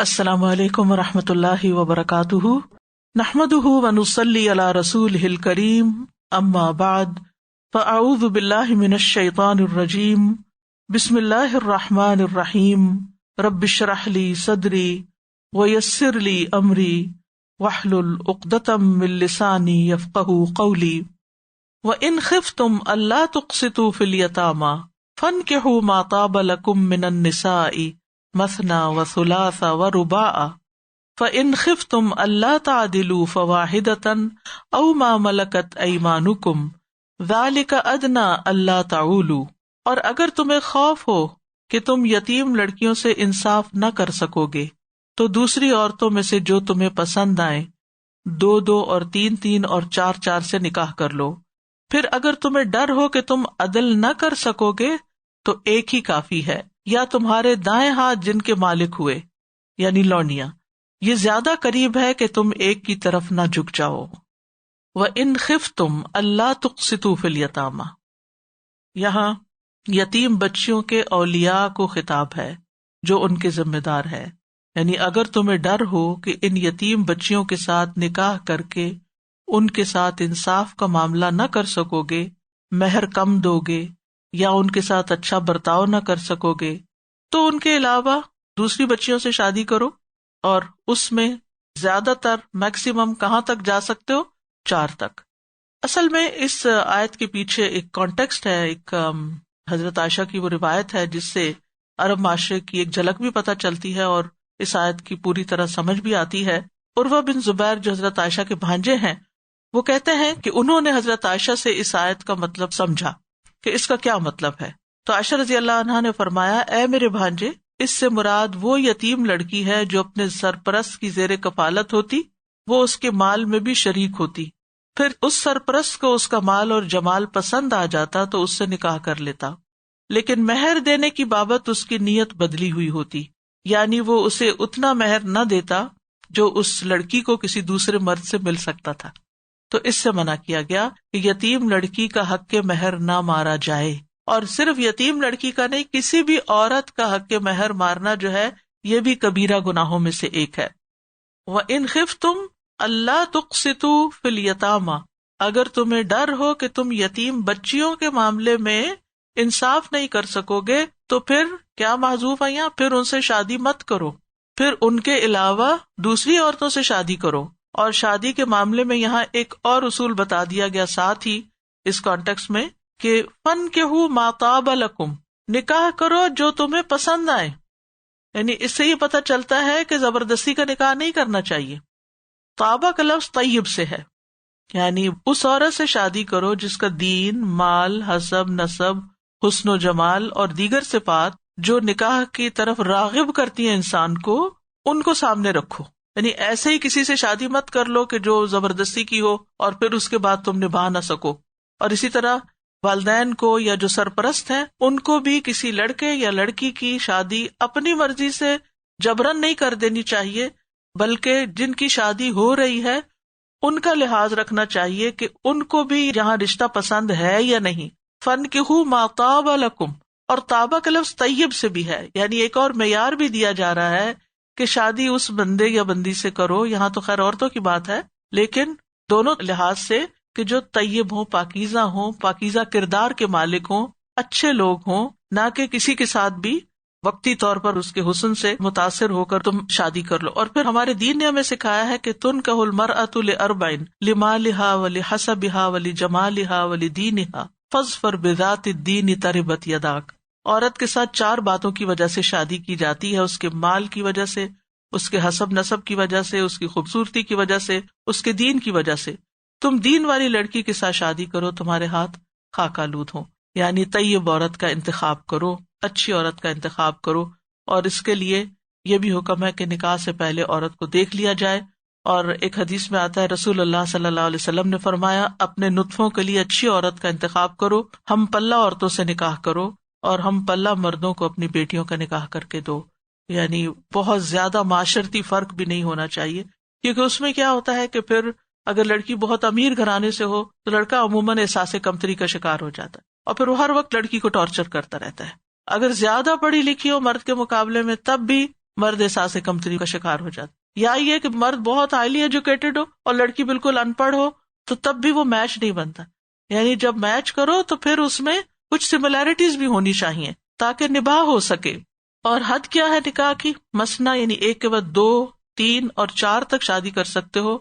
السلام علیکم ورحمۃ اللہ وبرکاتہ، نحمدہ ونصلی علی رسولہ الکریم، اما بعد فاعوذ باللہ من الشیطان الرجیم، بسم اللہ الرحمن الرحیم، رب اشرح لی صدری ویسر لی امری واحلل عقدۃ من لسانی یفقہوا قولی، وإن خفتم الا تقسطوا فی الیتامی فانکحوا ما طاب لکم من النساء مثنی وثلاث ورباع فإن خفتم ألا تعدلوا فواحدة أو ما ملكت أيمانكم ذلك أدنى ألا تعولوا، اور اگر تمہیں خوف ہو کہ تم یتیم لڑکیوں سے انصاف نہ کر سکو گے تو دوسری عورتوں میں سے جو تمہیں پسند آئیں، 2 اور 3 اور 4 سے نکاح کر لو۔ پھر اگر تمہیں ڈر ہو کہ تم عدل نہ کر سکو گے تو ایک ہی کافی ہے، یا تمہارے دائیں ہاتھ جن کے مالک ہوئے یعنی لونڈیاں، یہ زیادہ قریب ہے کہ تم ایک کی طرف نہ جھک جاؤ۔ وَإِنْ خِفْتُمْ أَلَّا تُقْسِطُوا فِي الْيَتَامَى، یہاں یتیم بچیوں کے اولیاء کو خطاب ہے جو ان کے ذمہ دار ہے، یعنی اگر تمہیں ڈر ہو کہ ان یتیم بچیوں کے ساتھ نکاح کر کے ان کے ساتھ انصاف کا معاملہ نہ کر سکو گے، مہر کم دو گے یا ان کے ساتھ اچھا برتاؤ نہ کر سکو گے، تو ان کے علاوہ دوسری بچیوں سے شادی کرو، اور اس میں زیادہ تر میکسیمم کہاں تک جا سکتے ہو؟ 4 تک۔ اصل میں اس آیت کے پیچھے ایک کانٹیکسٹ ہے، ایک حضرت عائشہ کی وہ روایت ہے جس سے عرب معاشرے کی ایک جھلک بھی پتہ چلتی ہے اور اس آیت کی پوری طرح سمجھ بھی آتی ہے۔ عروہ بن زبیر جو حضرت عائشہ کے بھانجے ہیں، وہ کہتے ہیں کہ انہوں نے حضرت عائشہ سے اس آیت کا مطلب سمجھا کہ اس کا کیا مطلب ہے، تو عائشہ رضی اللہ عنہا نے فرمایا، اے میرے بھانجے، اس سے مراد وہ یتیم لڑکی ہے جو اپنے سرپرست کی زیر کفالت ہوتی، وہ اس کے مال میں بھی شریک ہوتی، پھر اس سرپرست کو اس کا مال اور جمال پسند آ جاتا تو اس سے نکاح کر لیتا، لیکن مہر دینے کی بابت اس کی نیت بدلی ہوئی ہوتی، یعنی وہ اسے اتنا مہر نہ دیتا جو اس لڑکی کو کسی دوسرے مرد سے مل سکتا تھا۔ تو اس سے منع کیا گیا کہ یتیم لڑکی کا حق مہر نہ مارا جائے، اور صرف یتیم لڑکی کا نہیں، کسی بھی عورت کا حق مہر مارنا جو ہے یہ بھی کبیرہ گناہوں میں سے ایک ہے۔ وَإِنْ خِفْتُمْ أَلَّا تُقْسِطُوا فِي الْيَتَامَى، اگر تمہیں ڈر ہو کہ تم یتیم بچیوں کے معاملے میں انصاف نہیں کر سکو گے تو پھر کیا محذوف ہے یہاں؟ پھر ان سے شادی مت کرو، پھر ان کے علاوہ دوسری عورتوں سے شادی کرو۔ اور شادی کے معاملے میں یہاں ایک اور اصول بتا دیا گیا ساتھ ہی اس کانٹیکسٹ میں کہ فَانْكِحُوا مَا طَابَ لَكُمْ، نکاح کرو جو تمہیں پسند آئے، یعنی اس سے یہ پتہ چلتا ہے کہ زبردستی کا نکاح نہیں کرنا چاہیے۔ طابہ کا لفظ طیب سے ہے، یعنی اس عورت سے شادی کرو جس کا دین، مال، حسب، نسب، حسن و جمال اور دیگر صفات جو نکاح کی طرف راغب کرتی ہیں انسان کو، ان کو سامنے رکھو۔ یعنی ایسے ہی کسی سے شادی مت کر لو کہ جو زبردستی کی ہو اور پھر اس کے بعد تم نبھا نہ سکو۔ اور اسی طرح والدین کو یا جو سرپرست ہیں ان کو بھی کسی لڑکے یا لڑکی کی شادی اپنی مرضی سے جبرن نہیں کر دینی چاہیے، بلکہ جن کی شادی ہو رہی ہے ان کا لحاظ رکھنا چاہیے کہ ان کو بھی یہاں رشتہ پسند ہے یا نہیں۔ فَانْكِحُوا مَا طَابَ لَكُمْ، اور طابہ کا لفظ طیب سے بھی ہے، یعنی ایک اور معیار بھی دیا جا رہا ہے کہ شادی اس بندے یا بندی سے کرو، یہاں تو خیر عورتوں کی بات ہے، لیکن دونوں لحاظ سے کہ جو طیب ہوں، پاکیزہ کردار کے مالک ہوں، اچھے لوگ ہوں، نہ کہ کسی کے ساتھ بھی وقتی طور پر اس کے حسن سے متاثر ہو کر تم شادی کر لو۔ اور پھر ہمارے دین نے ہمیں سکھایا ہے کہ تنکح المرأة لأربع لمالها ولحسبها ولجمالها ولدینها فاظفر بذات الدین تربت یداک، عورت کے ساتھ 4 باتوں کی وجہ سے شادی کی جاتی ہے، اس کے مال کی وجہ سے، اس کے حسب نسب کی وجہ سے، اس کی خوبصورتی کی وجہ سے، اس کے دین کی وجہ سے۔ تم دین والی لڑکی کے ساتھ شادی کرو، تمہارے ہاتھ خاک آلود ہوں، یعنی طیب عورت کا انتخاب کرو، اچھی عورت کا انتخاب کرو، اور اس کے لیے یہ بھی حکم ہے کہ نکاح سے پہلے عورت کو دیکھ لیا جائے۔ اور ایک حدیث میں آتا ہے رسول اللہ صلی اللہ علیہ وسلم نے فرمایا، اپنے نطفوں کے لیے اچھی عورت کا انتخاب کرو، ہم پلہ عورتوں سے نکاح کرو، اور ہم پلہ مردوں کو اپنی بیٹیوں کا نکاح کر کے دو۔ یعنی بہت زیادہ معاشرتی فرق بھی نہیں ہونا چاہیے، کیونکہ اس میں کیا ہوتا ہے کہ پھر اگر لڑکی بہت امیر گھرانے سے ہو تو لڑکا عموماً احساس کمتری کا شکار ہو جاتا ہے، اور پھر وہ ہر وقت لڑکی کو ٹارچر کرتا رہتا ہے۔ اگر زیادہ پڑھی لکھی ہو مرد کے مقابلے میں تب بھی مرد احساس کمتری کا شکار ہو جاتا. یا یہ کہ مرد بہت ہائیلی ایجوکیٹڈ ہو اور لڑکی بالکل ان پڑھ ہو تو تب بھی وہ میچ نہیں بنتا. یعنی جب میچ کرو تو پھر اس میں کچھ سملیرٹیز بھی ہونی چاہیے تاکہ نباہ ہو سکے. اور حد کیا ہے نکاح کی؟ مثنا یعنی ایک کے بعد 2، 3 اور 4 تک شادی کر سکتے ہو.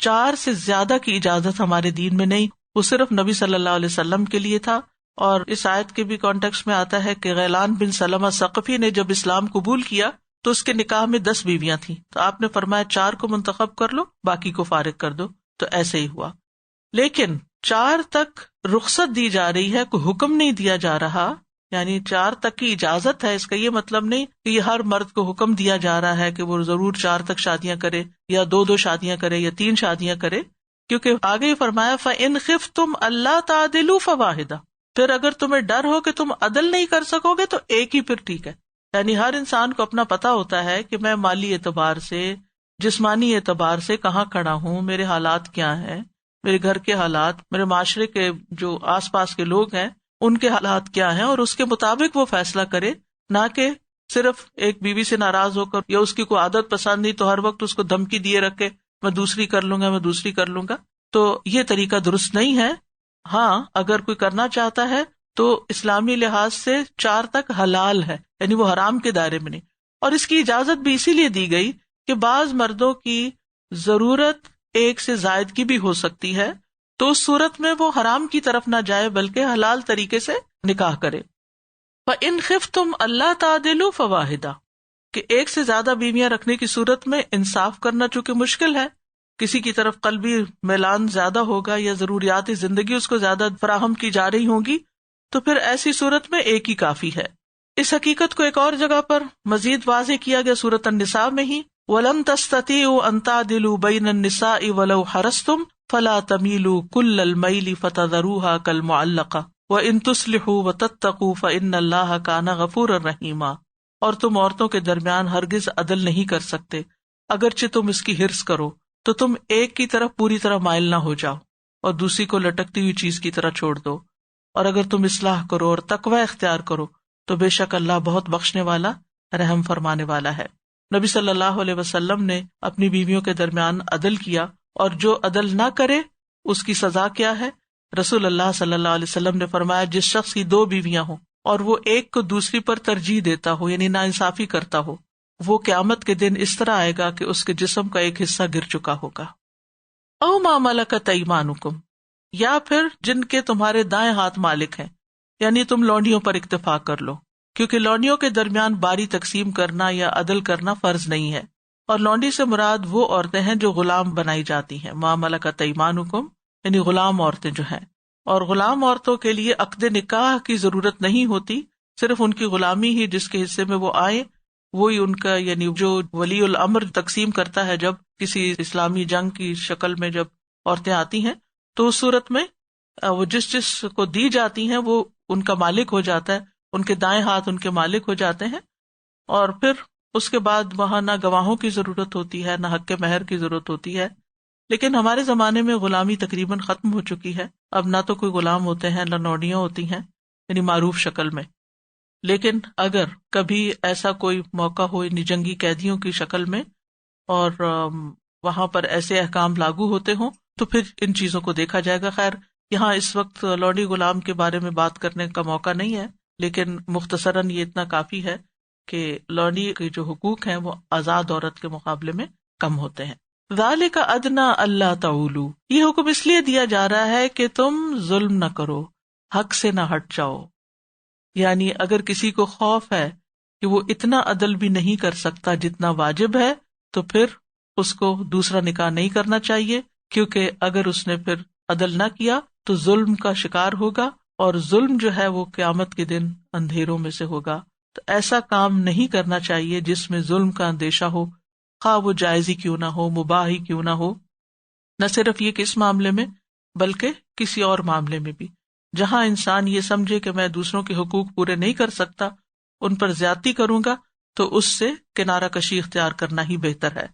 4 سے زیادہ کی اجازت ہمارے دین میں نہیں. وہ صرف نبی صلی اللہ علیہ وسلم کے لیے تھا. اور اس آیت کے بھی کانٹیکسٹ میں آتا ہے کہ غیلان بن سلمہ ثقفی نے جب اسلام قبول کیا تو اس کے نکاح میں 10 بیویاں تھیں، تو آپ نے فرمایا 4 کو منتخب کر لو، باقی کو فارغ کر دو. تو ایسے ہی ہوا. لیکن 4 تک رخصت دی جا رہی ہے، کوئی حکم نہیں دیا جا رہا. یعنی 4 تک کی اجازت ہے، اس کا یہ مطلب نہیں کہ یہ ہر مرد کو حکم دیا جا رہا ہے کہ وہ ضرور 4 تک شادیاں کرے یا 2 شادیاں کرے یا 3 شادیاں کرے. کیونکہ آگے فرمایا فَإِنْ خِفْتُمْ أَلَّا تَعْدِلُوا فَوَاحِدَةً، پھر اگر تمہیں ڈر ہو کہ تم عدل نہیں کر سکو گے تو ایک ہی پھر ٹھیک ہے. یعنی ہر انسان کو اپنا پتا ہوتا ہے کہ میں مالی اعتبار سے، جسمانی اعتبار سے کہاں کھڑا ہوں، میرے حالات کیا ہیں، میرے گھر کے حالات، میرے معاشرے کے جو آس پاس کے لوگ ہیں ان کے حالات کیا ہیں، اور اس کے مطابق وہ فیصلہ کرے. نہ کہ صرف ایک بیوی سے ناراض ہو کر یا اس کی کوئی عادت پسند نہیں تو ہر وقت اس کو دھمکی دیے رکھے میں دوسری کر لوں گا، میں دوسری کر لوں گا. تو یہ طریقہ درست نہیں ہے. ہاں اگر کوئی کرنا چاہتا ہے تو اسلامی لحاظ سے 4 تک حلال ہے، یعنی وہ حرام کے دائرے میں نہیں. اور اس کی اجازت بھی اسی لیے دی گئی کہ بعض مردوں کی ضرورت ایک سے زائد کی بھی ہو سکتی ہے، تو اس صورت میں وہ حرام کی طرف نہ جائے بلکہ حلال طریقے سے نکاح کرے. فَإِنْ خِفْتُمْ أَلَّا تَعْدِلُوا فَوَاحِدَةً، کہ ایک سے زیادہ بیویاں رکھنے کی صورت میں انصاف کرنا چونکہ مشکل ہے، کسی کی طرف قلبی میلان زیادہ ہوگا یا ضروریات زندگی اس کو زیادہ فراہم کی جا رہی ہوں گی، تو پھر ایسی صورت میں ایک ہی کافی ہے. اس حقیقت کو ایک اور جگہ پر مزید واضح کیا گیا سورۃ النساء میں ہی، وَلَن تَسْتَطِيعُوا أَن تَعْدِلُوا بَيْنَ النِّسَاءِ وَلَوْ حَرَصْتُمْ فَلَا تَمِيلُوا كُلَّ الْمَيْلِ فَتَذَرُوهَا كَالْمُعَلَّقَةِ وَإِن تُصْلِحُوا وَتَتَّقُوا فَإِنَّ اللَّهَ كَانَ غَفُورًا رَحِيمًا. اور تم عورتوں کے درمیان ہرگز عدل نہیں کر سکتے، اگرچہ تم اس کی حرص کرو تو تم ایک کی طرف پوری طرح مائل نہ ہو جاؤ اور دوسری کو لٹکتی ہوئی چیز کی طرح چھوڑ دو. اور اگر تم اصلاح کرو اور تقوی اختیار کرو تو بے شک اللہ بہت بخشنے والا، رحم فرمانے والا ہے. نبی صلی اللہ علیہ وسلم نے اپنی بیویوں کے درمیان عدل کیا، اور جو عدل نہ کرے اس کی سزا کیا ہے؟ رسول اللہ صلی اللہ علیہ وسلم نے فرمایا جس شخص کی 2 بیویاں ہوں اور وہ ایک کو دوسری پر ترجیح دیتا ہو، یعنی ناانصافی کرتا ہو، وہ قیامت کے دن اس طرح آئے گا کہ اس کے جسم کا ایک حصہ گر چکا ہوگا. او ما ملکت ایمانکم، یا پھر جن کے تمہارے دائیں ہاتھ مالک ہیں، یعنی تم لونڈیوں پر اکتفا کر لو، کیونکہ لونڈیوں کے درمیان باری تقسیم کرنا یا عدل کرنا فرض نہیں ہے. اور لونڈی سے مراد وہ عورتیں ہیں جو غلام بنائی جاتی ہیں، ما ملکت ایمانکم یعنی غلام عورتیں جو ہیں. اور غلام عورتوں کے لیے عقد نکاح کی ضرورت نہیں ہوتی، صرف ان کی غلامی ہی جس کے حصے میں وہ آئے وہی ان کا، یعنی جو ولی الامر تقسیم کرتا ہے. جب کسی اسلامی جنگ کی شکل میں جب عورتیں آتی ہیں تو اس صورت میں وہ جس کو دی جاتی ہیں وہ ان کا مالک ہو جاتا ہے، ان کے دائیں ہاتھ ان کے مالک ہو جاتے ہیں. اور پھر اس کے بعد وہاں نہ گواہوں کی ضرورت ہوتی ہے، نہ حق مہر کی ضرورت ہوتی ہے. لیکن ہمارے زمانے میں غلامی تقریباً ختم ہو چکی ہے، اب نہ تو کوئی غلام ہوتے ہیں نہ نوڈیاں ہوتی ہیں، یعنی معروف شکل میں. لیکن اگر کبھی ایسا کوئی موقع ہو، یعنی جنگی قیدیوں کی شکل میں، اور وہاں پر ایسے احکام لاگو ہوتے ہوں تو پھر ان چیزوں کو دیکھا جائے گا. خیر یہاں اس وقت لونڈی غلام کے بارے میں بات کرنے کا موقع نہیں ہے، لیکن مختصراً یہ اتنا کافی ہے کہ لونڈی کے جو حقوق ہیں وہ آزاد عورت کے مقابلے میں کم ہوتے ہیں. ذالک ادنی اللہ تعولوا، یہ حکم اس لیے دیا جا رہا ہے کہ تم ظلم نہ کرو، حق سے نہ ہٹ جاؤ. یعنی اگر کسی کو خوف ہے کہ وہ اتنا عدل بھی نہیں کر سکتا جتنا واجب ہے تو پھر اس کو دوسرا نکاح نہیں کرنا چاہیے، کیونکہ اگر اس نے پھر عدل نہ کیا تو ظلم کا شکار ہوگا، اور ظلم جو ہے وہ قیامت کے دن اندھیروں میں سے ہوگا. تو ایسا کام نہیں کرنا چاہیے جس میں ظلم کا اندیشہ ہو، خواہ وہ جائز ہی کیوں نہ ہو، مباح ہی کیوں نہ ہو. نہ صرف یہ کس معاملے میں بلکہ کسی اور معاملے میں بھی جہاں انسان یہ سمجھے کہ میں دوسروں کے حقوق پورے نہیں کر سکتا، ان پر زیادتی کروں گا، تو اس سے کنارہ کشی اختیار کرنا ہی بہتر ہے.